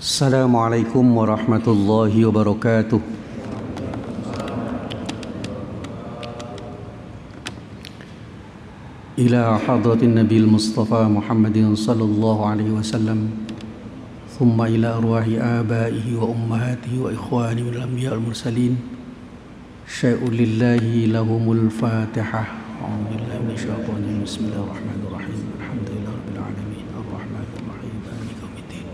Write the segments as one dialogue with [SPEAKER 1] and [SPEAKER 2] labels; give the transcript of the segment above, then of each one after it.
[SPEAKER 1] Assalamualaikum warahmatullahi wabarakatuh. Ila hadratin Nabil Mustafa Muhammadin sallallahu alaihi wasallam, thumma ila arwahi abaihi wa ummahatihi wa ikhwani minal anbiya wal mursalin. Syai'un lillahi lahumul fatihah. A'udzu billahi minasyaitonir rajim. Bismillahirrahmanirrahim. Alhamdulillahirabbil alamin. Arrahmanir rahim. Maliki yaumiddin.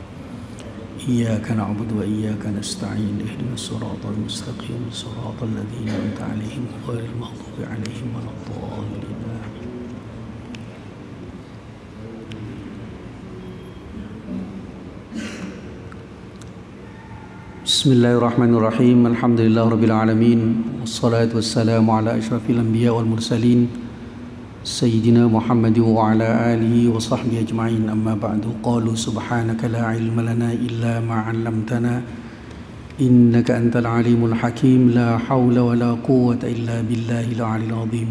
[SPEAKER 1] Iyyaka na'budu wa iyyaka nasta'in. Ihdinas siratal mustaqim. Siratal ladzina an'amta 'alaihim ghairil maghdubi 'alaihim waladdallin. Bismillahirrahmanirrahim. Alhamdulillahirabbil alamin. Wassalatu wassalamu ala asyrafil anbiya wal mursalin sayyidina Muhammadin wa ala alihi wa sahbihi ajma'in. Amma ba'du. Qalu subhanaka la ilma lana illa ma 'allamtana innaka antal alimul hakim. La hawla wa la quwwata illa billahil aliyyil azim.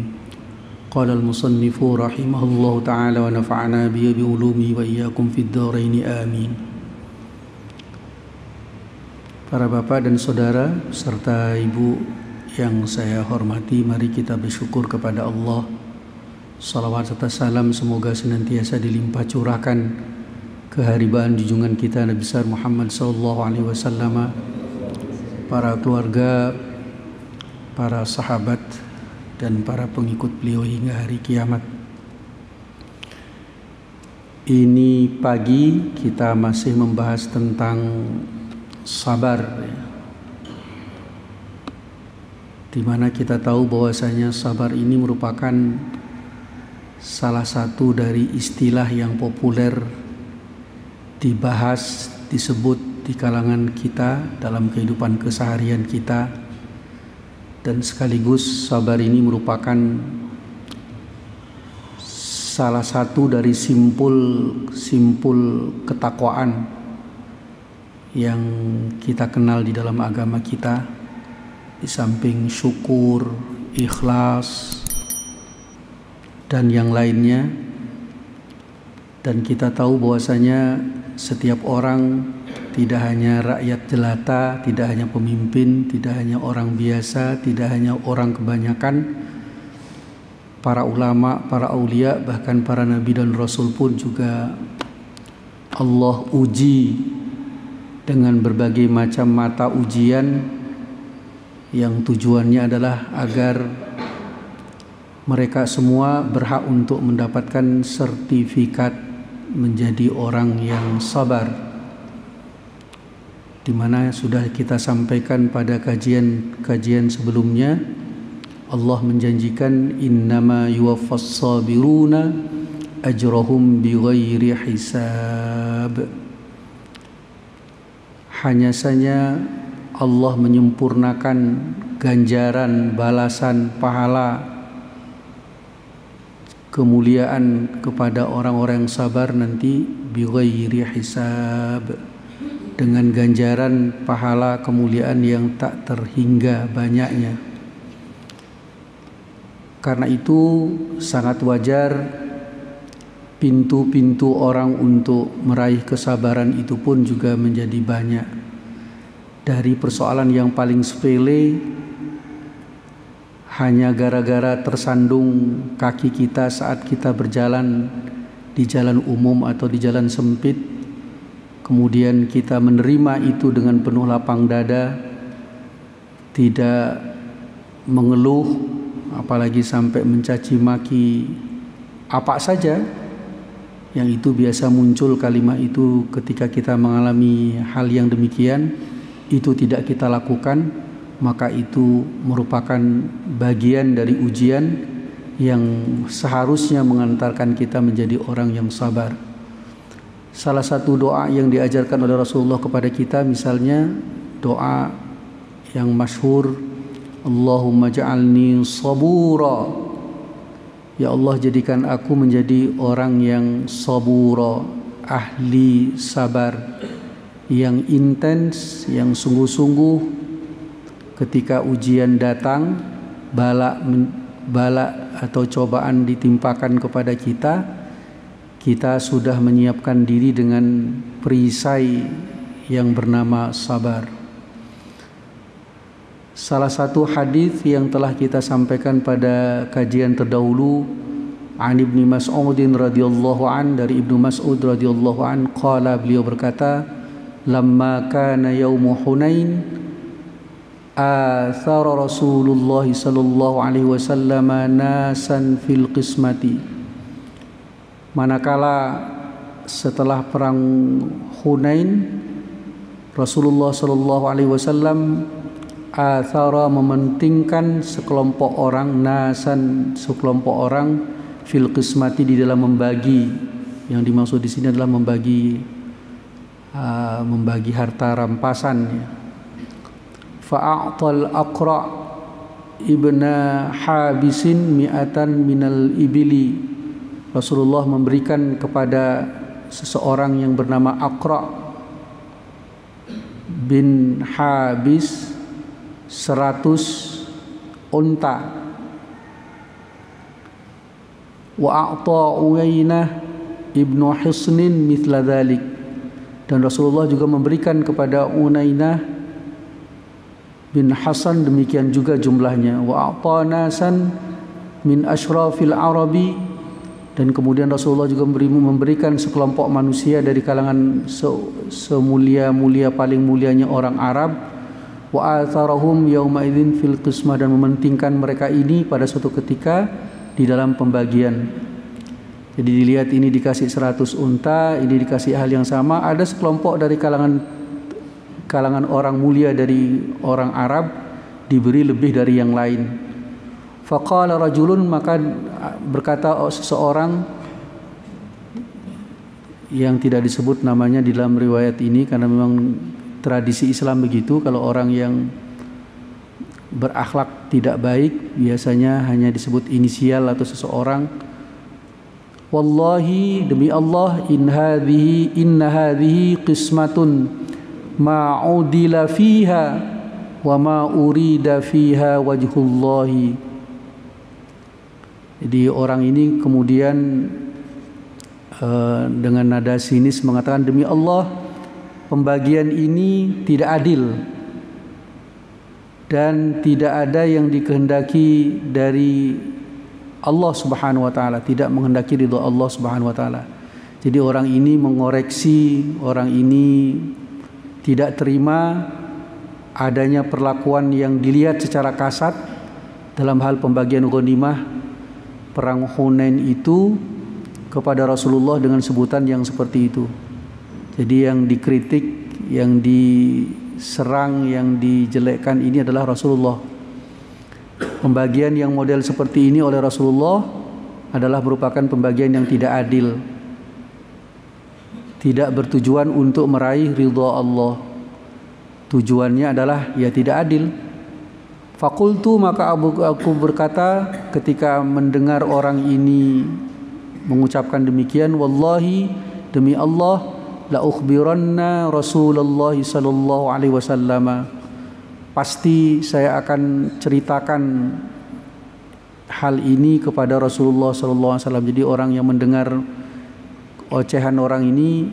[SPEAKER 1] Qala al-musannifu rahimahullahu ta'ala wa nafa'ana bi ulumihi wa iyyakum fid dharain amin. Para bapak dan saudara serta ibu yang saya hormati, mari kita bersyukur kepada Allah. Salawat serta salam semoga senantiasa dilimpah curahkan keharibaan junjungan kita Nabi besar Muhammad sallallahu alaihi wasallam, para keluarga, para sahabat dan para pengikut beliau hingga hari kiamat. Ini pagi kita masih membahas tentang sabar, di mana kita tahu bahwasanya sabar ini merupakan salah satu dari istilah yang populer dibahas, disebut di kalangan kita dalam kehidupan keseharian kita, dan sekaligus sabar ini merupakan salah satu dari simpul ketakwaan yang kita kenal di dalam agama kita, di samping syukur, ikhlas, dan yang lainnya. Dan kita tahu bahwasanya setiap orang, tidak hanya rakyat jelata, tidak hanya pemimpin, tidak hanya orang biasa, tidak hanya orang kebanyakan, para ulama, para aulia, bahkan para nabi dan rasul pun juga Allah uji dengan berbagai macam mata ujian yang tujuannya adalah agar mereka semua berhak untuk mendapatkan sertifikat menjadi orang yang sabar, di mana sudah kita sampaikan pada kajian sebelumnya. Allah menjanjikan innama yuwaffas sabiruna ajrahum bighairi hisab. Hanya saja Allah menyempurnakan ganjaran, balasan, pahala, kemuliaan kepada orang-orang yang sabar nanti bighairi hisab, dengan ganjaran, pahala, kemuliaan yang tak terhingga banyaknya. Karena itu sangat wajar pintu-pintu orang untuk meraih kesabaran itu pun juga menjadi banyak. Dari persoalan yang paling sepele, hanya gara-gara tersandung kaki kita saat kita berjalan di jalan umum atau di jalan sempit, kemudian kita menerima itu dengan penuh lapang dada, tidak mengeluh, apalagi sampai mencaci maki apa saja. Yang itu biasa muncul kalimat itu ketika kita mengalami hal yang demikian, itu tidak kita lakukan, maka itu merupakan bagian dari ujian yang seharusnya mengantarkan kita menjadi orang yang sabar. Salah satu doa yang diajarkan oleh Rasulullah kepada kita, misalnya doa yang masyhur, Allahumma ja'alni sabura. Ya Allah, jadikan aku menjadi orang yang sabura, ahli sabar, yang intens, yang sungguh-sungguh ketika ujian datang, bala atau cobaan ditimpakan kepada kita, kita sudah menyiapkan diri dengan perisai yang bernama sabar. Salah satu hadis yang telah kita sampaikan pada kajian terdahulu, an Ibnu Mas'ud radhiyallahu an, dari Ibnu Mas'ud radhiyallahu an, qala, beliau berkata, lamma kana yaumu Hunain athara Rasulullah sallallahu alaihi wasallam nasan fil qismati. Manakala setelah perang Hunain, Rasulullah sallallahu alaihi wasallam athara, mementingkan sekelompok orang, nasan, sekelompok orang, fil qismati, di dalam membagi. Yang dimaksud di sini adalah membagi harta rampasan. Fa'atal Aqra ibna Habisin mi'atan minal ibili. Rasulullah memberikan kepada seseorang yang bernama Aqra bin Habis 100 unta. Wa a'ta Uyainah ibnu Hisnin mithla dhalik, dan Rasulullah juga memberikan kepada Uyainah bin Hasan demikian juga jumlahnya. Wa a'ta nasan min asyrafil arabi, dan kemudian Rasulullah juga memberikan sekelompok manusia dari kalangan semulia-mulia, paling mulianya orang Arab. Wa atharahum yauma idzin fil qismah, dan mementingkan mereka ini pada suatu ketika di dalam pembagian. Jadi dilihat, ini dikasih 100 unta, ini dikasih hal yang sama. Ada sekelompok dari kalangan orang mulia dari orang Arab diberi lebih dari yang lain. Faqala rajulun, maka berkata seseorang yang tidak disebut namanya di dalam riwayat ini, karena memang tradisi Islam begitu, kalau orang yang berakhlak tidak baik biasanya hanya disebut inisial atau seseorang. Wallahi, demi Allah, inna hadhihi qismatun ma udila fiha wa ma urida fiha wajhullahi. Jadi orang ini kemudian dengan nada sinis mengatakan, demi Allah, pembagian ini tidak adil dan tidak ada yang dikehendaki dari Allah Subhanahu wa taala, tidak menghendaki ridha Allah Subhanahu wa taala. Jadi orang ini mengoreksi, orang ini tidak terima adanya perlakuan yang dilihat secara kasat dalam hal pembagian ghanimah perang Hunain itu kepada Rasulullah dengan sebutan yang seperti itu. Jadi yang dikritik, yang diserang, yang dijelekkan ini adalah Rasulullah. Pembagian yang model seperti ini oleh Rasulullah adalah merupakan pembagian yang tidak adil, tidak bertujuan untuk meraih ridha Allah. Tujuannya adalah ya tidak adil. Fakultu, maka aku berkata ketika mendengar orang ini mengucapkan demikian, wallahi, demi Allah, la ukhbiranna Rasulullah sallallahu alaihi wasallam, pasti saya akan ceritakan hal ini kepada Rasulullah sallallahu alaihi wasallam. Jadi orang yang mendengar ocehan orang ini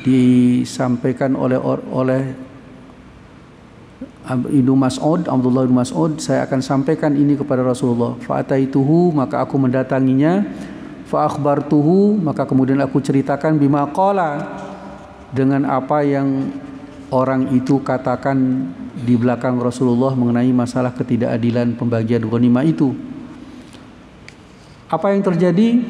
[SPEAKER 1] disampaikan oleh Ibnu Mas'ud, Abdullah bin Mas'ud, saya akan sampaikan ini kepada Rasulullah. Fa'ataituhu, maka aku mendatanginya. Fa akhbartuhu, maka kemudian aku ceritakan bima qala, dengan apa yang orang itu katakan di belakang Rasulullah mengenai masalah ketidakadilan pembagian ghanimah itu. Apa yang terjadi?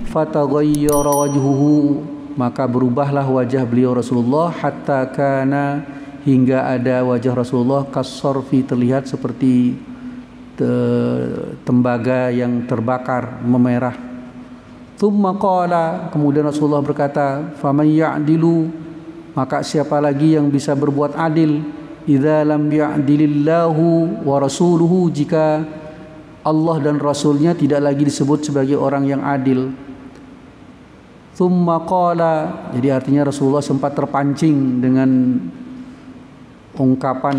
[SPEAKER 1] Fataghayyara wajhuhu, maka berubahlah wajah beliau Rasulullah, hatta kana, hingga ada wajah Rasulullah kassorfi, terlihat seperti tembaga yang terbakar, memerah. Tsumma qala, kemudian Rasulullah berkata, faman ya'dilu, maka siapa lagi yang bisa berbuat adil, idza lam ya'dilillahu wa rasuluhu, jika Allah dan Rasulnya tidak lagi disebut sebagai orang yang adil. Tsumma qala, jadi artinya Rasulullah sempat terpancing dengan ungkapan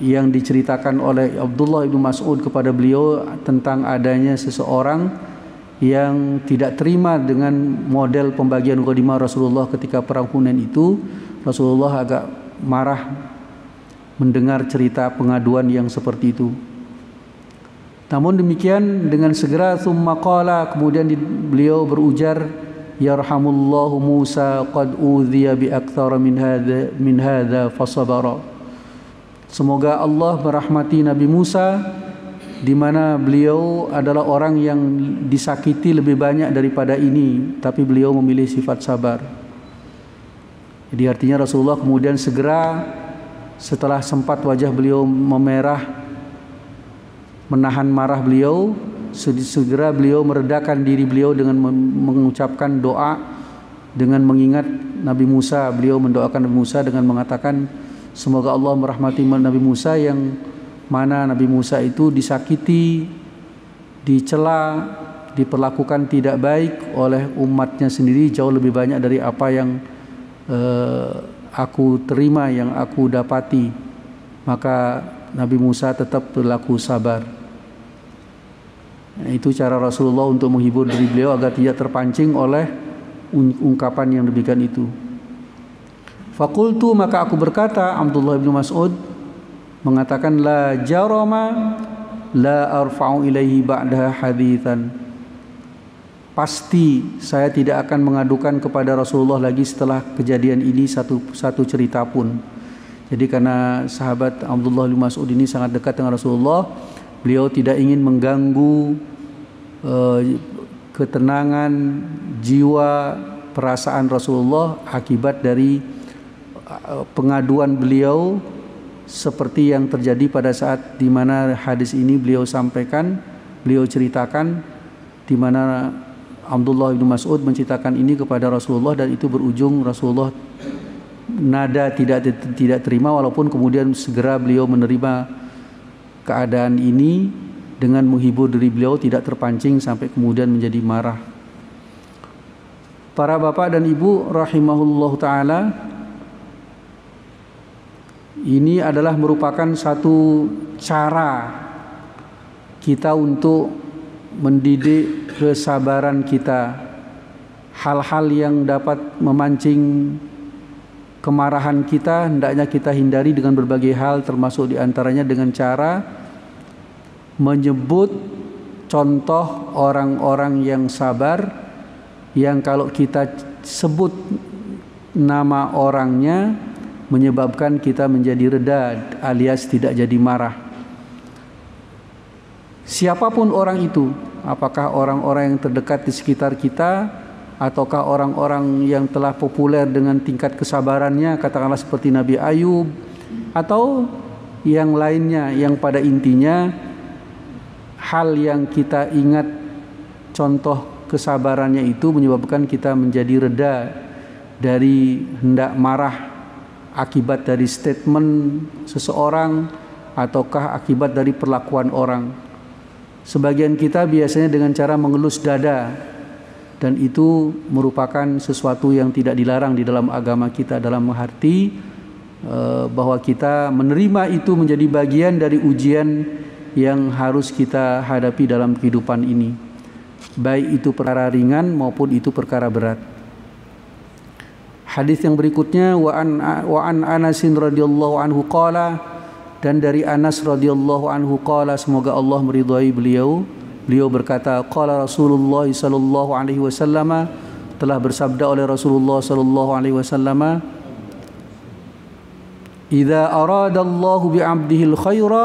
[SPEAKER 1] yang diceritakan oleh Abdullah bin Mas'ud kepada beliau tentang adanya seseorang yang tidak terima dengan model pembagian ghanimah Rasulullah ketika perang Hunain itu. Rasulullah agak marah mendengar cerita pengaduan yang seperti itu. Namun demikian dengan segera tsumma qala, kemudian beliau berujar, yarhamullahu Musa qad udhiya bi aktsara min hadza fasabara. Semoga Allah merahmati Nabi Musa, di mana beliau adalah orang yang disakiti lebih banyak daripada ini, tapi beliau memilih sifat sabar. Jadi artinya Rasulullah kemudian segera setelah sempat wajah beliau memerah, menahan marah beliau, segera beliau meredakan diri beliau dengan mengucapkan doa, dengan mengingat Nabi Musa. Beliau mendoakan Nabi Musa dengan mengatakan, semoga Allah merahmati Nabi Musa, yang mana Nabi Musa itu disakiti, dicela, diperlakukan tidak baik oleh umatnya sendiri jauh lebih banyak dari apa yang aku terima, yang aku dapati. Maka Nabi Musa tetap berlaku sabar. Itu cara Rasulullah untuk menghibur diri beliau agar tidak terpancing oleh ungkapan yang demikian itu. Fakultu, maka aku berkata, Abdullah bin Mas'ud mengatakan, la jarama la arfa'u ilaihi ba'daha hadithan. Pasti saya tidak akan mengadukan kepada Rasulullah lagi setelah kejadian ini satu cerita pun. Jadi karena sahabat Abdullah bin Mas'ud ini sangat dekat dengan Rasulullah, beliau tidak ingin mengganggu ketenangan jiwa, perasaan Rasulullah akibat dari pengaduan beliau seperti yang terjadi pada saat di mana hadis ini beliau sampaikan, beliau ceritakan, di mana Abdullah bin Mas'ud menceritakan ini kepada Rasulullah, dan itu berujung Rasulullah nada tidak terima, walaupun kemudian segera beliau menerima keadaan ini dengan menghibur diri beliau, tidak terpancing sampai kemudian menjadi marah. Para bapak dan ibu rahimahullah ta'ala, ini adalah merupakan satu cara kita untuk mendidik kesabaran kita. Hal-hal yang dapat memancing kemarahan kita hendaknya kita hindari dengan berbagai hal, termasuk diantaranya dengan cara menyebut contoh orang-orang yang sabar, yang kalau kita sebut nama orangnya menyebabkan kita menjadi reda alias tidak jadi marah. Siapapun orang itu, apakah orang-orang yang terdekat di sekitar kita, ataukah orang-orang yang telah populer dengan tingkat kesabarannya, katakanlah seperti Nabi Ayub, atau yang lainnya, yang pada intinya hal yang kita ingat contoh kesabarannya itu menyebabkan kita menjadi reda dari hendak marah akibat dari statement seseorang ataukah akibat dari perlakuan orang. Sebagian kita biasanya dengan cara mengelus dada, dan itu merupakan sesuatu yang tidak dilarang di dalam agama kita, dalam arti bahwa kita menerima itu menjadi bagian dari ujian yang harus kita hadapi dalam kehidupan ini, baik itu perkara ringan maupun itu perkara berat. Hadis yang berikutnya, wa an Anasin radhiyallahu anhu qala, dan dari Anas radhiyallahu anhu qala, semoga Allah meridhai beliau berkata, qala Rasulullah sallallahu alaihi wasallam, telah bersabda oleh Rasulullah sallallahu alaihi wasallam, idza aradallahu bi 'abdihil khaira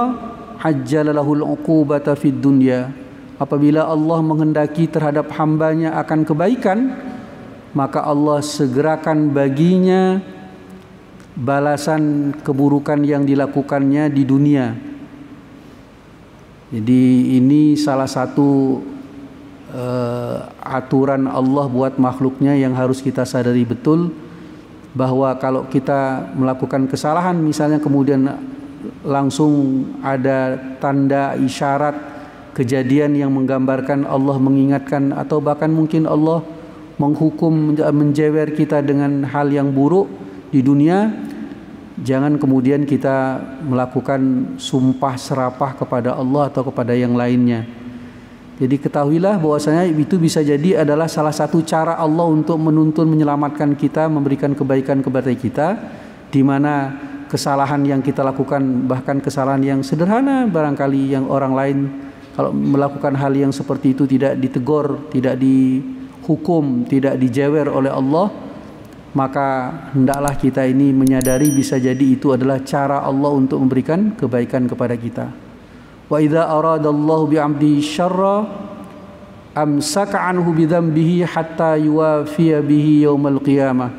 [SPEAKER 1] ajjala lahul 'uqubata fid dunya. Apabila Allah menghendaki terhadap hambanya akan kebaikan, maka Allah segerakan baginya balasan keburukan yang dilakukannya di dunia. Jadi ini salah satu aturan Allah buat makhluknya yang harus kita sadari betul, bahwa kalau kita melakukan kesalahan misalnya kemudian langsung ada tanda isyarat kejadian yang menggambarkan Allah mengingatkan, atau bahkan mungkin Allah menghukum menjewer kita dengan hal yang buruk di dunia, jangan kemudian kita melakukan sumpah serapah kepada Allah atau kepada yang lainnya. Jadi ketahuilah bahwasanya itu bisa jadi adalah salah satu cara Allah untuk menuntun menyelamatkan kita, memberikan kebaikan kepada kita, di mana kesalahan yang kita lakukan, bahkan kesalahan yang sederhana barangkali yang orang lain kalau melakukan hal yang seperti itu tidak ditegur, tidak dihukum, tidak dijewer oleh Allah, maka hendaklah kita ini menyadari bisa jadi itu adalah cara Allah untuk memberikan kebaikan kepada kita. Wa idza aradallahu bi'abdi syarra amsaka anhu bidzambihi hatta yuwafiya bihi yaumal qiyamah.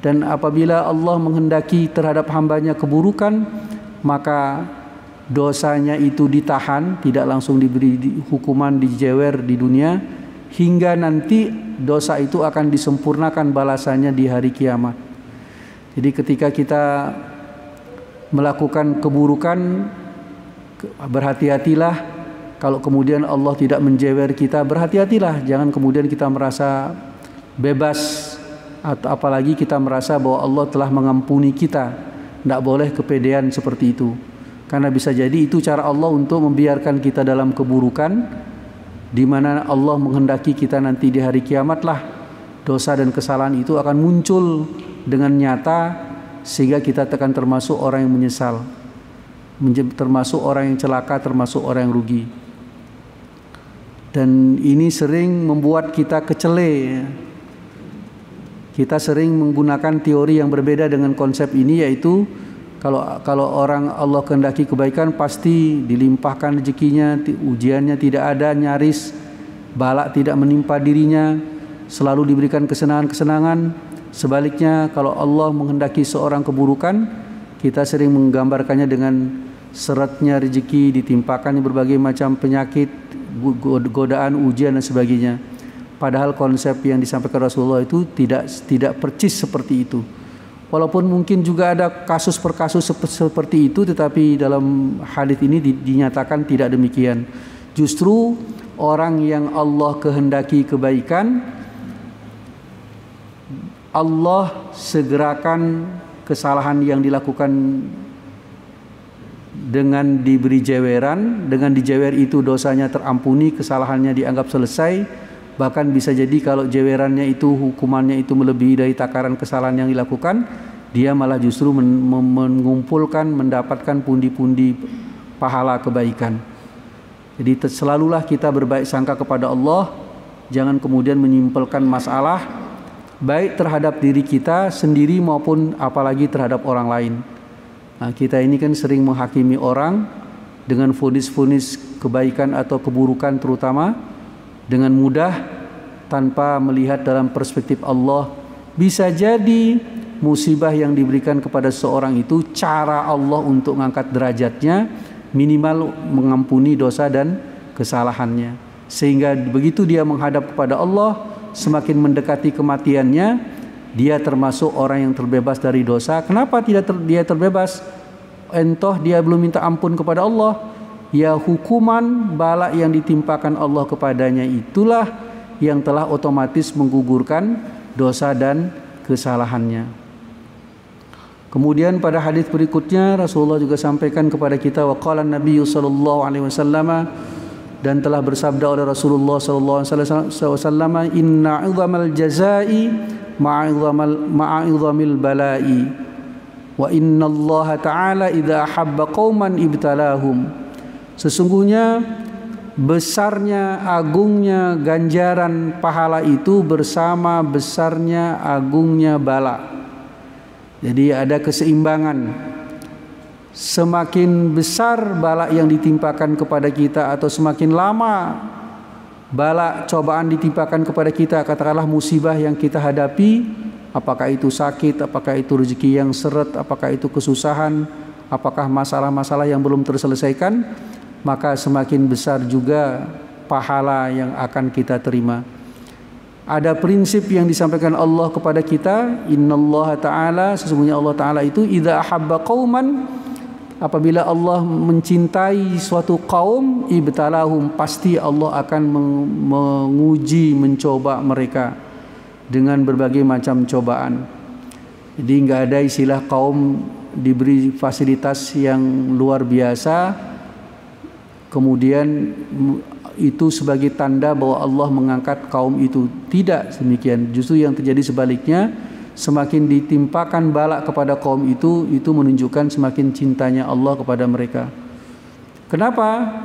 [SPEAKER 1] Dan apabila Allah menghendaki terhadap hambanya keburukan, maka dosanya itu ditahan, tidak langsung diberi hukuman, dijewer di dunia, hingga nanti dosa itu akan disempurnakan balasannya di hari kiamat. Jadi ketika kita melakukan keburukan, berhati-hatilah. Kalau kemudian Allah tidak menjewer kita, berhati-hatilah. Jangan kemudian kita merasa bebas, atau apalagi kita merasa bahwa Allah telah mengampuni kita. Tidak boleh kepedean seperti itu. Karena bisa jadi itu cara Allah untuk membiarkan kita dalam keburukan, di mana Allah menghendaki kita nanti di hari kiamatlah dosa dan kesalahan itu akan muncul dengan nyata, sehingga kita akan termasuk orang yang menyesal, termasuk orang yang celaka, termasuk orang yang rugi. Dan ini sering membuat kita kecele. Kita sering menggunakan teori yang berbeda dengan konsep ini, yaitu kalau orang Allah kehendaki kebaikan pasti dilimpahkan rezekinya, ujiannya tidak ada, nyaris balak tidak menimpa dirinya, selalu diberikan kesenangan-kesenangan. Sebaliknya kalau Allah menghendaki seorang keburukan, kita sering menggambarkannya dengan seretnya rezeki, ditimpakannya berbagai macam penyakit, godaan, ujian dan sebagainya. Padahal konsep yang disampaikan Rasulullah itu tidak percis seperti itu. Walaupun mungkin juga ada kasus per kasus seperti itu, tetapi dalam hadis ini dinyatakan tidak demikian. Justru orang yang Allah kehendaki kebaikan, Allah segerakan kesalahan yang dilakukan dengan diberi jeweran. Dengan dijewer itu dosanya terampuni, kesalahannya dianggap selesai. Bahkan bisa jadi kalau jewerannya itu, hukumannya itu melebihi dari takaran kesalahan yang dilakukan, dia malah justru mengumpulkan, mendapatkan pundi-pundi pahala kebaikan. Jadi selalulah kita berbaik sangka kepada Allah, jangan kemudian menyimpulkan masalah baik terhadap diri kita sendiri maupun apalagi terhadap orang lain. Nah, kita ini kan sering menghakimi orang dengan vonis-vonis kebaikan atau keburukan terutama dengan mudah tanpa melihat dalam perspektif Allah. Bisa jadi musibah yang diberikan kepada seorang itu cara Allah untuk mengangkat derajatnya, minimal mengampuni dosa dan kesalahannya, sehingga begitu dia menghadap kepada Allah, semakin mendekati kematiannya, dia termasuk orang yang terbebas dari dosa. Kenapa tidak dia terbebas? Entah dia belum minta ampun kepada Allah, ya hukuman bala yang ditimpakan Allah kepadanya itulah yang telah otomatis menggugurkan dosa dan kesalahannya. Kemudian pada hadis berikutnya Rasulullah juga sampaikan kepada kita, wa qala Nabi sallallahu alaihi wasallam, dan telah bersabda oleh Rasulullah sallallahu alaihi wasallam, inna 'idhamal jazaa'i ma'idhamil bala'i wa inna Allah ta'ala idza ahabba qauman ibtalahum. Sesungguhnya besarnya, agungnya ganjaran pahala itu bersama besarnya, agungnya bala. Jadi ada keseimbangan. Semakin besar bala yang ditimpakan kepada kita, atau semakin lama bala cobaan ditimpakan kepada kita, katakanlah musibah yang kita hadapi, apakah itu sakit, apakah itu rezeki yang seret, apakah itu kesusahan, apakah masalah-masalah yang belum terselesaikan, maka semakin besar juga pahala yang akan kita terima. Ada prinsip yang disampaikan Allah kepada kita, innallaha ta'ala, sesungguhnya Allah Ta'ala itu idza ahabba qauman, apabila Allah mencintai suatu kaum, ibtalahum, pasti Allah akan menguji, mencoba mereka dengan berbagai macam cobaan. Jadi nggak ada istilah kaum diberi fasilitas yang luar biasa kemudian itu sebagai tanda bahwa Allah mengangkat kaum itu. Tidak demikian. Justru yang terjadi sebaliknya, semakin ditimpakan bala kepada kaum itu menunjukkan semakin cintanya Allah kepada mereka. Kenapa?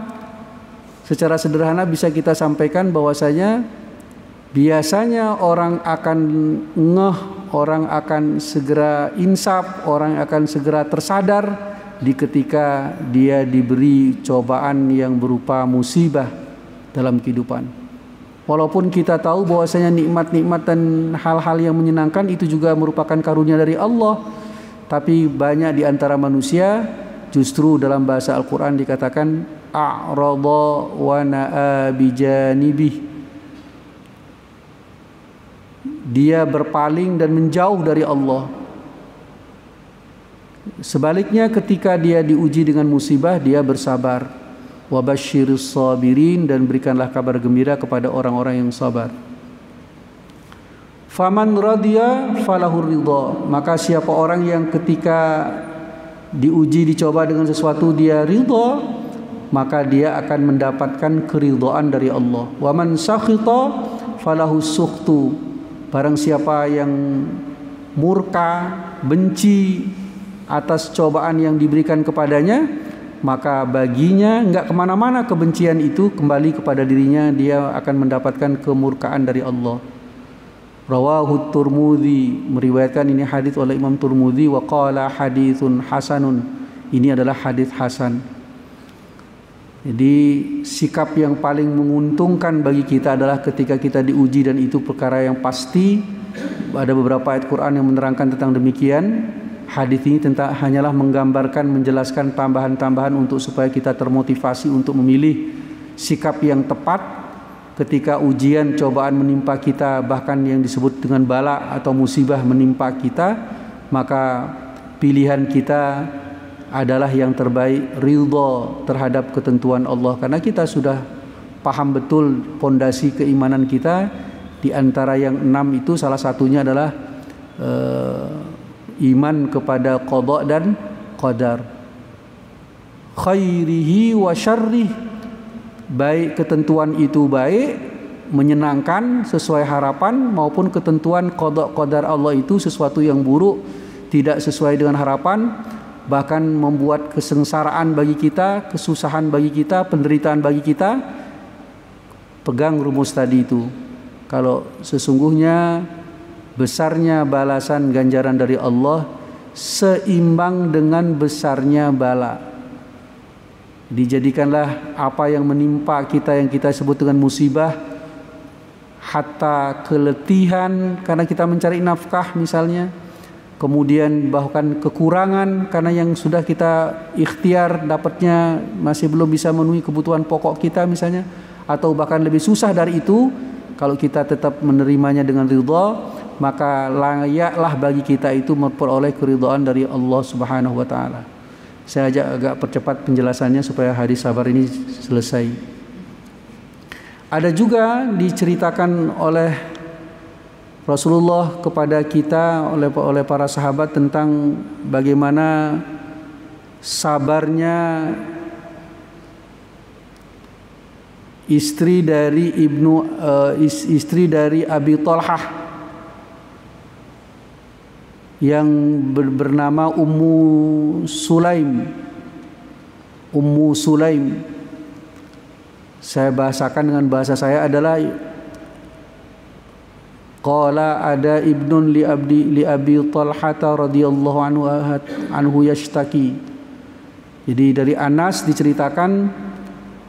[SPEAKER 1] Secara sederhana bisa kita sampaikan bahwasanya biasanya orang akan ngeh, orang akan segera insaf, orang akan segera tersadar di ketika dia diberi cobaan yang berupa musibah dalam kehidupan. Walaupun kita tahu bahwasanya nikmat-nikmat dan hal-hal yang menyenangkan itu juga merupakan karunia dari Allah, tapi banyak di antara manusia justru dalam bahasa Al-Quran dikatakan a'rada wa na'a bijanibih, dia berpaling dan menjauh dari Allah. Sebaliknya ketika dia diuji dengan musibah, dia bersabar. Wabashshiris sabirin, dan berikanlah kabar gembira kepada orang-orang yang sabar. Faman radiya falahur ridha, maka siapa orang yang ketika diuji dicoba dengan sesuatu dia ridha, maka dia akan mendapatkan keridhaan dari Allah. Waman sakhita falahu sukhtu, barang siapa yang murka, benci atas cobaan yang diberikan kepadanya, maka baginya enggak kemana-mana kebencian itu, kembali kepada dirinya, dia akan mendapatkan kemurkaan dari Allah. Rawahu Tirmidzi, meriwayatkan ini hadis oleh Imam Tirmidzi, wa qala haditsun hasanun, ini adalah hadis hasan. Jadi sikap yang paling menguntungkan bagi kita adalah ketika kita diuji dan itu perkara yang pasti. Ada beberapa ayat Quran yang menerangkan tentang demikian. Hadis ini hanyalah menggambarkan, menjelaskan tambahan-tambahan untuk supaya kita termotivasi untuk memilih sikap yang tepat ketika ujian cobaan menimpa kita, bahkan yang disebut dengan bala atau musibah menimpa kita, maka pilihan kita adalah yang terbaik, ridha terhadap ketentuan Allah, karena kita sudah paham betul pondasi keimanan kita. Di antara yang 6 itu salah satunya adalah iman kepada qada dan qadar, khairihi wa syarrih, baik ketentuan itu baik menyenangkan sesuai harapan, maupun ketentuan qada qadar Allah itu sesuatu yang buruk tidak sesuai dengan harapan, bahkan membuat kesengsaraan bagi kita, kesusahan bagi kita, penderitaan bagi kita. Pegang rumus tadi itu, kalau sesungguhnya besarnya balasan ganjaran dari Allah seimbang dengan besarnya bala. Dijadikanlah apa yang menimpa kita, yang kita sebut dengan musibah, hatta keletihan karena kita mencari nafkah misalnya, kemudian bahkan kekurangan karena yang sudah kita ikhtiar dapatnya masih belum bisa memenuhi kebutuhan pokok kita misalnya, atau bahkan lebih susah dari itu, kalau kita tetap menerimanya dengan ridha, maka layaklah bagi kita itu memperoleh keridhaan dari Allah Subhanahu wa taala. Saya agak percepat penjelasannya supaya hadis sabar ini selesai. Ada juga diceritakan oleh Rasulullah kepada kita, oleh para sahabat, tentang bagaimana sabarnya istri dari Abi Thalhah yang bernama Ummu Sulaim. Saya bahasakan dengan bahasa saya adalah qala ada ibnun li Abi Thalhah radhiyallahu anhu yashtaki. Jadi dari Anas diceritakan,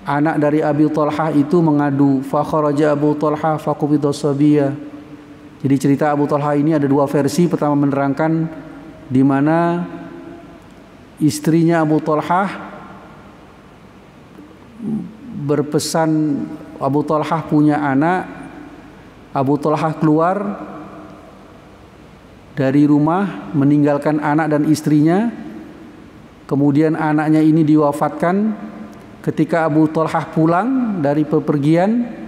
[SPEAKER 1] anak dari Abi Thalhah itu mengadu, fa kharaja Abu Thalhah faqubida sabiyya. Jadi cerita Abu Thalhah ini ada dua versi. Pertama menerangkan di mana istrinya Abu Thalhah berpesan, Abu Thalhah punya anak, Abu Thalhah keluar dari rumah meninggalkan anak dan istrinya, kemudian anaknya ini diwafatkan. Ketika Abu Thalhah pulang dari bepergian,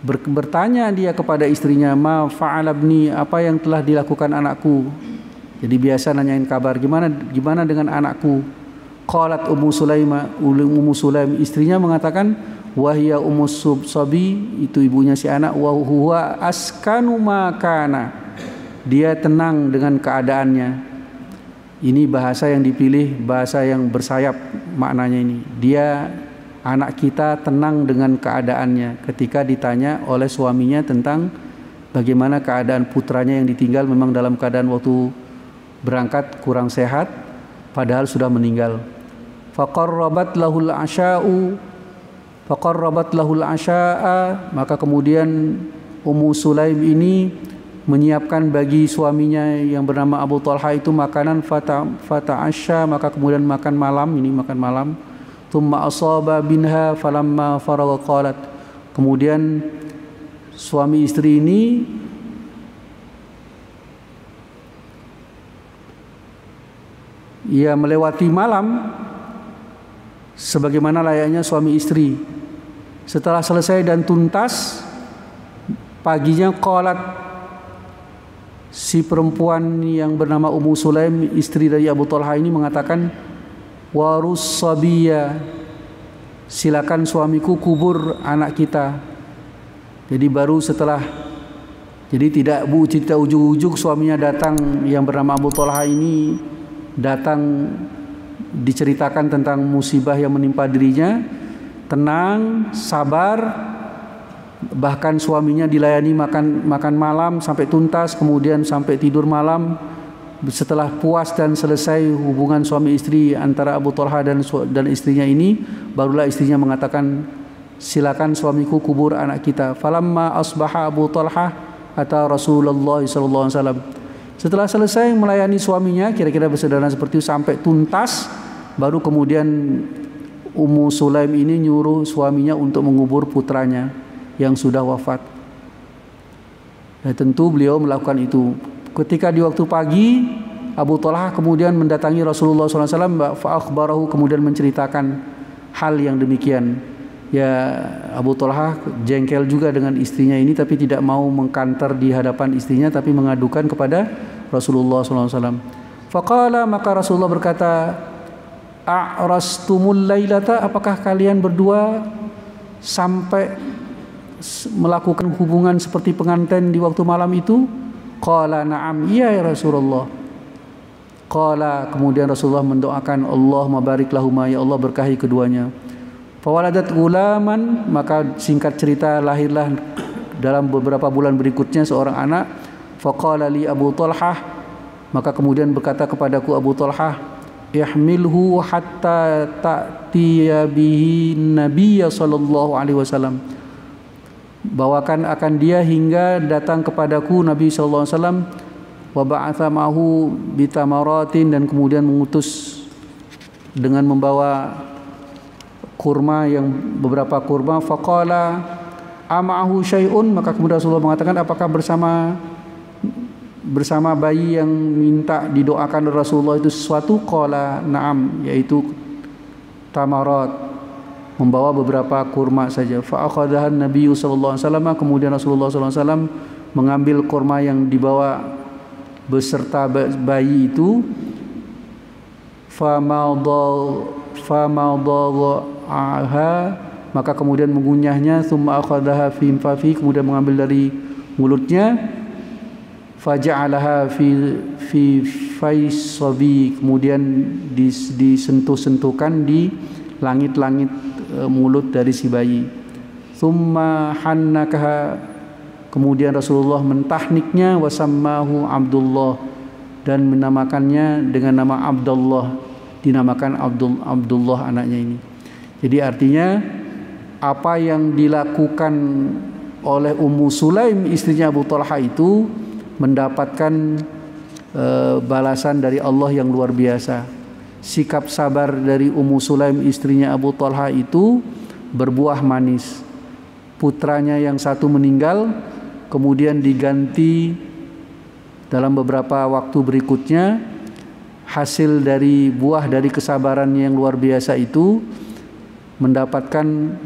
[SPEAKER 1] bertanya dia kepada istrinya, ma fa'ala ibni, apa yang telah dilakukan anakku. Jadi biasa nanyain kabar, gimana dengan anakku. Qalat Ummu Sulaim, istrinya mengatakan, wahya Ummu Sabi, itu ibunya si anak, wa huwa askanu ma kana, dia tenang dengan keadaannya. Ini bahasa yang dipilih, bahasa yang bersayap maknanya ini. Dia, anak kita tenang dengan keadaannya ketika ditanya oleh suaminya tentang bagaimana keadaan putranya yang ditinggal memang dalam keadaan waktu berangkat kurang sehat padahal sudah meninggal. Faqarrabat lahul asya'a, maka kemudian Ummu Sulaim ini menyiapkan bagi suaminya yang bernama Abu Talha itu makanan, fata'asya, maka kemudian makan malam. Thumma asaba binha falamma faragha qalat, kemudian suami istri ini ia melewati malam sebagaimana layaknya suami istri. Setelah selesai dan tuntas, paginya qalat, si perempuan yang bernama Ummu Sulaim, istri dari Abu Talha ini mengatakan, warus sabiya, silakan suamiku kubur anak kita. Jadi baru setelah, jadi tidak ujuk-ujuk suaminya datang, yang bernama Abu Talha ini datang diceritakan tentang musibah yang menimpa dirinya, tenang, sabar, bahkan suaminya dilayani makan malam sampai tuntas, kemudian sampai tidur malam. Setelah puas dan selesai hubungan suami istri antara Abu Talha dan istrinya ini, barulah istrinya mengatakan, silakan suamiku kubur anak kita. Falamma asbaha Abu Talha atau Rasulullah sallallahu alaihi wasallam. Setelah selesai melayani suaminya, kira-kira bersederhana seperti itu sampai tuntas, baru kemudian Ummu Sulaim ini nyuruh suaminya untuk mengubur putranya yang sudah wafat. Ya, tentu beliau melakukan itu. Ketika di waktu pagi, Abu Talha kemudian mendatangi Rasulullah SAW, fa'akhbarahu, kemudian menceritakan hal yang demikian. Ya, Abu Talha jengkel juga dengan istrinya ini, tapi tidak mau mengkanter di hadapan istrinya, tapi mengadukan kepada Rasulullah SAW. Faqala, maka Rasulullah berkata, a'rastumul lailata, apakah kalian berdua sampai melakukan hubungan seperti pengantin di waktu malam itu? Qala na'am, iya ya Rasulullah. Qala, kemudian Rasulullah mendoakan, Allahumma barik lahuma, ya Allah berkahi keduanya. Fawaladat gulaman, maka singkat cerita lahirlah dalam beberapa bulan berikutnya seorang anak. Faqala li Abu Talha, maka kemudian berkata kepadaku Abu Talha, ihmilhu hatta ta'tiya bihi nabiyya sallallahu alaihi wasallam, bawakan akan dia hingga datang kepadaku Nabi sallallahu alaihi wasallam. Wa ba'atha ma'hu bitamaratin, dan kemudian mengutus dengan membawa kurma, yang beberapa kurma. Faqala ama'ahu syai'un, maka kemudian Rasulullah mengatakan, apakah bersama bayi yang minta didoakan Rasulullah itu sesuatu? Qala na'am, yaitu tamarat, membawa beberapa kurma saja. Fa akhadhahan Nabi sallallahu alaihi wasallam, kemudian Rasulullah sallallahu alaihi wasallam mengambil kurma yang dibawa beserta bayi itu. Fa madagha, maka kemudian mengunyahnya. Tsumma akhadhaha fi fafi, kemudian mengambil dari mulutnya. Faja'alaha fi faisabi, kemudian disentuh-sentuhkan di langit-langit mulut dari si bayi. Tsumma hannakaha, kemudian Rasulullah mentahniknya. Wasammahu Abdullah, dan menamakannya dengan nama Abdullah, dinamakan Abdullah anaknya ini. Jadi artinya apa yang dilakukan oleh Ummu Sulaim, istrinya Abu Talha itu, mendapatkan balasan dari Allah yang luar biasa. Sikap sabar dari Ummu Sulaim, istrinya Abu Talha itu berbuah manis. Putranya yang satu meninggal, kemudian diganti dalam beberapa waktu berikutnya. Hasil dari buah dari kesabarannya yang luar biasa itu mendapatkan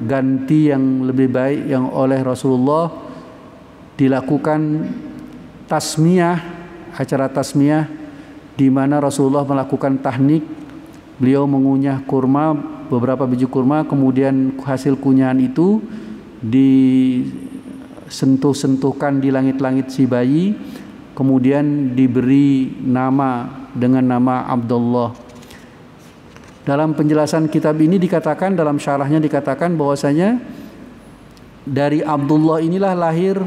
[SPEAKER 1] ganti yang lebih baik, yang oleh Rasulullah dilakukan tasmiyah, acara tasmiyah, di mana Rasulullah melakukan tahnik. Beliau mengunyah kurma, beberapa biji kurma, kemudian hasil kunyahan itu disentuh-sentuhkan di langit-langit si bayi. kemudian diberi nama dengan nama Abdullah. Dalam penjelasan kitab ini dikatakan, dalam syarahnya dikatakan bahwasanya dari Abdullah inilah lahir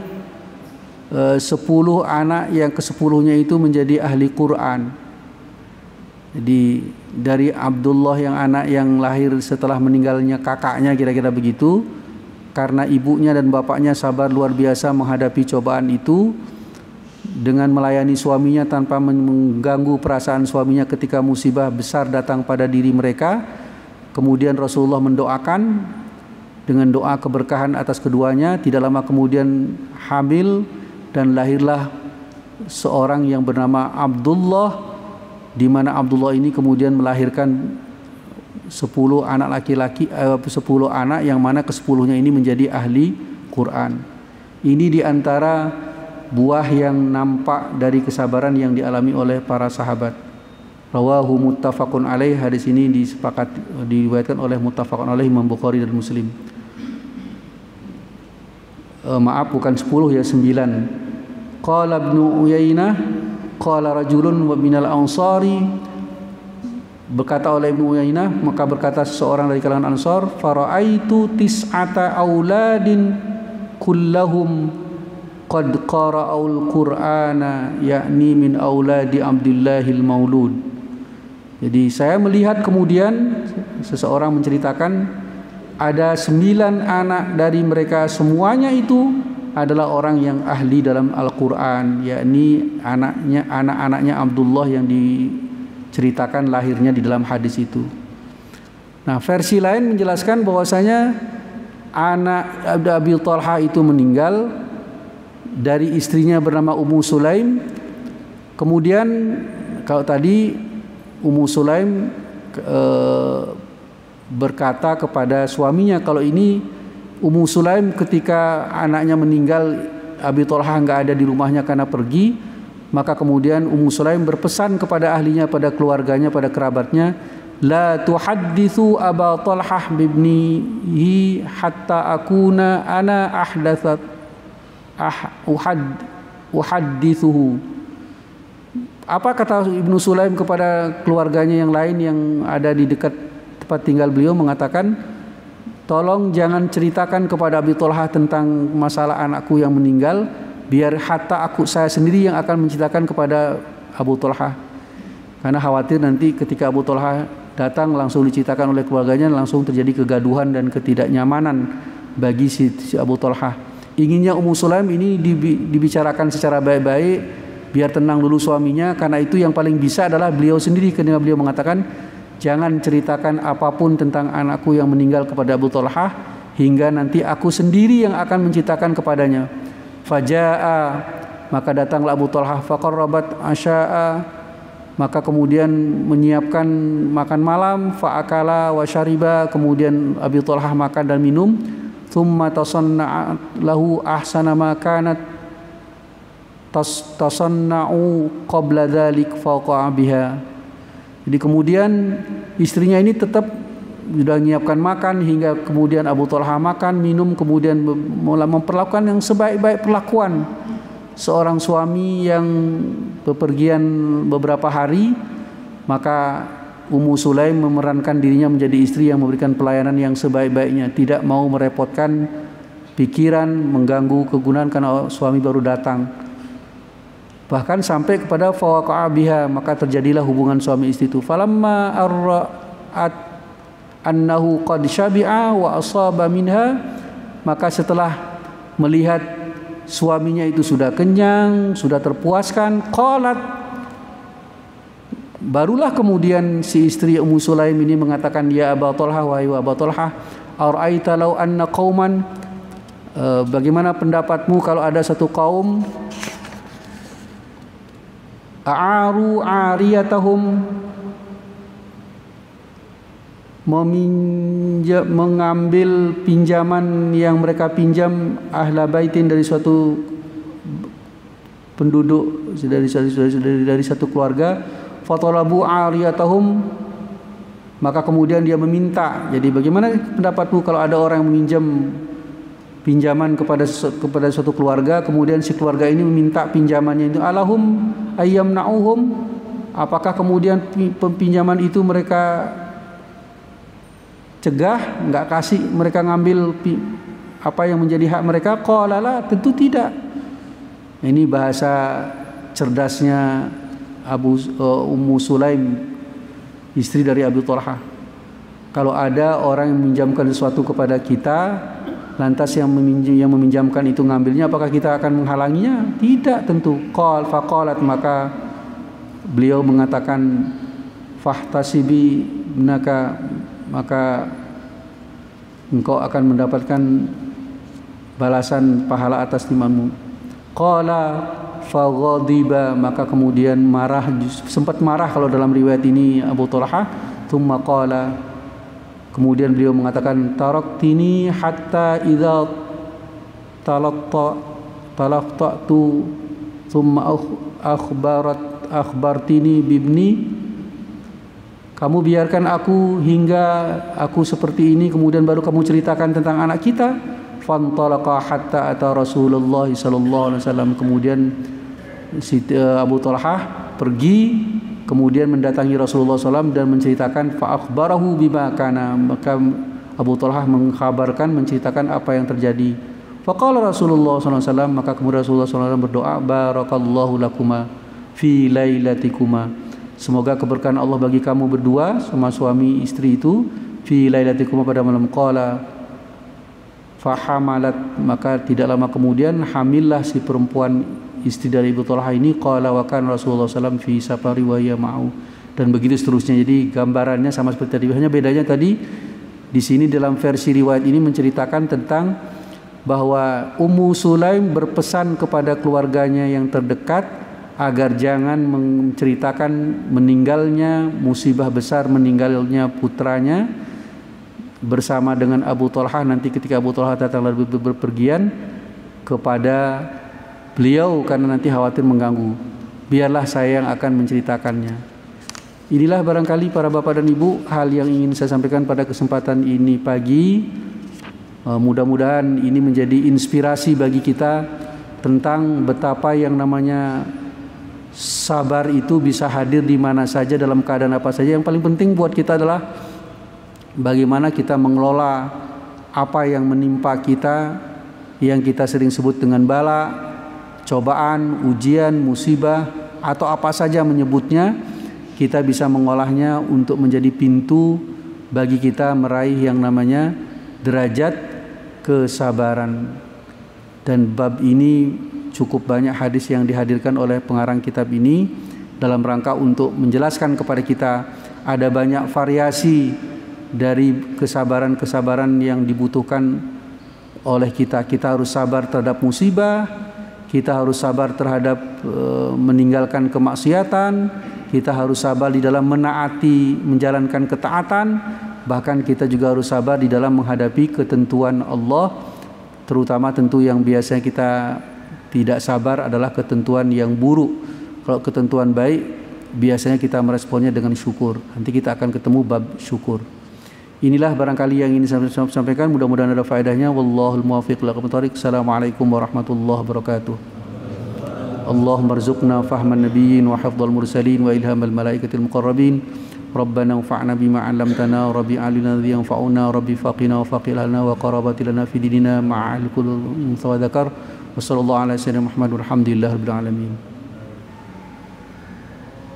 [SPEAKER 1] 10 anak yang ke-10-nya itu menjadi ahli Quran. Jadi dari Abdullah yang anak yang lahir setelah meninggalnya kakaknya, kira-kira begitu, karena ibunya dan bapaknya sabar luar biasa menghadapi cobaan itu dengan melayani suaminya tanpa mengganggu perasaan suaminya ketika musibah besar datang pada diri mereka. Kemudian Rasulullah mendoakan dengan doa keberkahan atas keduanya. Tidak lama kemudian hamil dan lahirlah seorang yang bernama Abdullah, di mana Abdullah ini kemudian melahirkan 10 anak laki-laki, 10 anak yang mana ke-10-nya ini menjadi ahli Quran. Ini diantara buah yang nampak dari kesabaran yang dialami oleh para sahabat. Rawahu muttafaqun alaih. Hadis ini diriwayatkan oleh muttafaqun alaih Imam Bukhari dan Muslim. Maaf, bukan 10 ya, 9. Qala Ibnu Uyainah qala rajulun wa minal ansari, berkata oleh Ibnu Uyainah, maka berkata seseorang dari kalangan Ansar, fara'aitu tis'ata auladin kullahum qad qara'ul Qur'ana, yakni min auladi Abdillahil Maulud. Jadi saya melihat kemudian seseorang menceritakan ada 9 anak dari mereka semuanya itu adalah orang yang ahli dalam Al-Quran, yakni anak-anaknya Abdullah yang diceritakan lahirnya di dalam hadis itu. Nah, versi lain menjelaskan bahwasanya anak Abi Talha itu meninggal dari istrinya bernama Ummu Sulaim. Kemudian kalau tadi Ummu Sulaim berkata kepada suaminya, kalau ini Ummu Sulaim ketika anaknya meninggal, Abi Talha nggak ada di rumahnya karena pergi, maka kemudian Ummu Sulaim berpesan kepada ahlinya, pada keluarganya, pada kerabatnya, la tuhadditsu Aba Talhah bibnihi hatta akuna ana ahdatsat uhaddithuhu. Apa kata Ibnu Sulaim kepada keluarganya yang lain yang ada di dekat tempat tinggal beliau, mengatakan, tolong jangan ceritakan kepada Abi Talha tentang masalah anakku yang meninggal, biar saya sendiri yang akan menceritakan kepada Abu Talha, karena khawatir nanti ketika Abu Talha datang langsung diceritakan oleh keluarganya, langsung terjadi kegaduhan dan ketidaknyamanan bagi si Abu Talha. Inginnya Ummu Sulaim ini dibicarakan secara baik-baik biar tenang dulu suaminya, karena itu yang paling bisa adalah beliau sendiri, karena beliau mengatakan jangan ceritakan apapun tentang anakku yang meninggal kepada Abu Talha hingga nanti aku sendiri yang akan menceritakan kepadanya. Faja'a, maka datanglah Abu Talha, faqarrabat asya'a, maka kemudian menyiapkan makan malam, fa'akala wa syariba, kemudian Abi Talha makan dan minum. Thumma tasanna'at lahu ahsana ma kanat tasanna'u qabla dzalik fawqa biha. Jadi kemudian istrinya ini tetap sudah menyiapkan makan hingga kemudian Abu Talha makan, minum, kemudian mulai memperlakukan yang sebaik-baik perlakuan seorang suami yang bepergian beberapa hari. Maka Ummu Sulaim memerankan dirinya menjadi istri yang memberikan pelayanan yang sebaik-baiknya, tidak mau merepotkan pikiran, mengganggu kegunaan karena suami baru datang. Bahkan sampai kepada fawaqa'a biha, maka terjadilah hubungan suami istri itu. Falamma arra'at annahu qad syabi'a wa asaba minha, maka setelah melihat suaminya itu sudah kenyang, sudah terpuaskan, qalat, barulah kemudian si istri Ummu Sulaim ini mengatakan, ya Aba Talha, wahai Aba Talha, ara'aita law anna qauman, bagaimana pendapatmu kalau ada satu kaum, a'aru 'ariyatahum, mengambil pinjaman yang mereka pinjam ahla baitin, dari suatu penduduk, dari satu keluarga, fatalabu 'ariyatahum, maka kemudian dia meminta. Jadi bagaimana pendapatmu kalau ada orang yang meminjam pinjaman kepada suatu keluarga, kemudian si keluarga ini meminta pinjamannya itu, alahum ayyamna'uhum, apakah kemudian pinjaman itu mereka cegah, nggak kasih mereka ngambil apa yang menjadi hak mereka? Qala la, tentu tidak. Ini bahasa cerdasnya Ummu Sulaim, istri dari Abu Talha. Kalau ada orang yang meminjamkan sesuatu kepada kita, lantas yang meminjamkan itu ngambilnya, apakah kita akan menghalanginya? Tidak, tentu. Faqalat, maka beliau mengatakan, fahtasibi maka engkau akan mendapatkan balasan pahala atas imanmu. Qala faghadiba, maka kemudian marah, sempat marah kalau dalam riwayat ini Abu Talha. Tsumma qala, kemudian beliau mengatakan, taraktini hatta idza talaqtu tsumma akhbartini bibni, kamu biarkan aku hingga aku seperti ini, kemudian baru kamu ceritakan tentang anak kita. Fantalaqa hatta ata Rasulullah sallallahu alaihi wasallam, kemudian Abu Talha pergi, kemudian mendatangi Rasulullah SAW dan menceritakan, fa akhbarahu bima kana, maka Abu Talha menceritakan apa yang terjadi. Faqala Rasulullah SAW, maka kemudian Rasulullah SAW berdoa, barakallahu lakuma fi lailatikuma, semoga keberkahan Allah bagi kamu berdua, sama suami istri itu, fi lailatikuma, pada malam. Qala fahamalat, maka tidak lama kemudian hamillah si perempuan istri dari Abu Talha ini. Qala wa kana Rasulullah SAW fi safari wa hiya ma'u, dan begitu seterusnya. Jadi gambarannya sama seperti tadi, hanya bedanya tadi di sini dalam versi riwayat ini menceritakan tentang bahwa Ummu Sulaim berpesan kepada keluarganya yang terdekat agar jangan menceritakan meninggalnya, musibah besar meninggalnya putranya bersama dengan Abu Talha nanti ketika Abu Talha datang lalu berpergian kepada beliau, karena nanti khawatir mengganggu. Biarlah saya yang akan menceritakannya. Inilah barangkali para bapak dan ibu hal yang ingin saya sampaikan pada kesempatan ini pagi. Mudah-mudahan ini menjadi inspirasi bagi kita tentang betapa yang namanya sabar itu bisa hadir di mana saja, dalam keadaan apa saja. Yang paling penting buat kita adalah bagaimana kita mengelola apa yang menimpa kita, yang kita sering sebut dengan bala, cobaan, ujian, musibah, atau apa saja menyebutnya. Kita bisa mengolahnya untuk menjadi pintu bagi kita meraih yang namanya derajat kesabaran. Dan bab ini cukup banyak hadis yang dihadirkan oleh pengarang kitab ini dalam rangka untuk menjelaskan kepada kita ada banyak variasi dari kesabaran-kesabaran yang dibutuhkan oleh kita. Kita harus sabar terhadap musibah, kita harus sabar terhadap meninggalkan kemaksiatan, kita harus sabar di dalam menaati, menjalankan ketaatan, bahkan kita juga harus sabar di dalam menghadapi ketentuan Allah, terutama tentu yang biasanya kita tidak sabar adalah ketentuan yang buruk. Kalau ketentuan baik biasanya kita meresponnya dengan syukur. Nanti kita akan ketemu bab syukur. Inilah barangkali yang ingin saya sampaikan, mudah-mudahan ada faedahnya. Wallahul muwaffiq ila aqwamit thoriq. Assalamualaikum warahmatullahi wabarakatuh. Allahumma rzuqna fahman nabiyyin wa hifdzal mursalin wa ilhamal malaikatil muqarrabin. Rabbana anfa'na bima 'allamtana wa rabbi 'allimna alladhi yanfa'una wa rabbi faqina wa faqih lana wa qarabati lana fi dinina ma'al kulli unsa wa dzakar. Wa sallallahu ala sayyidina Muhammad walhamdulillahirabbil alamin.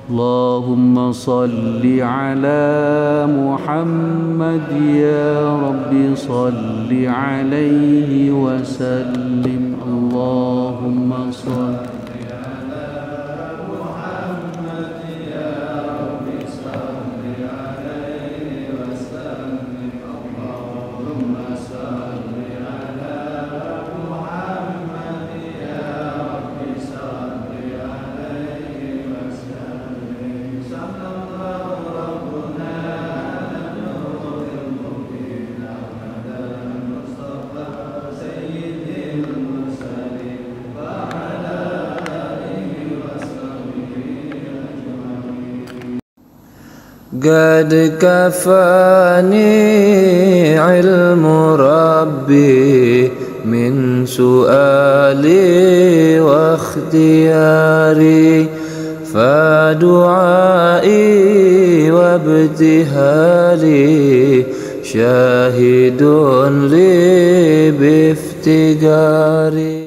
[SPEAKER 1] Allahumma salli ala Muhammad ya Rabbi salli alaihi wa sallim. Allahumma salli ala Muhammad ya Rabbi salli alaihi wa sallim. Allahumma salli ala Muhammad ya Rabbi salli alaihi wa sallim.
[SPEAKER 2] قد كفاني علم ربي من سؤالي واختياري فدعائي وابتهالي شاهد لي بافتقاري.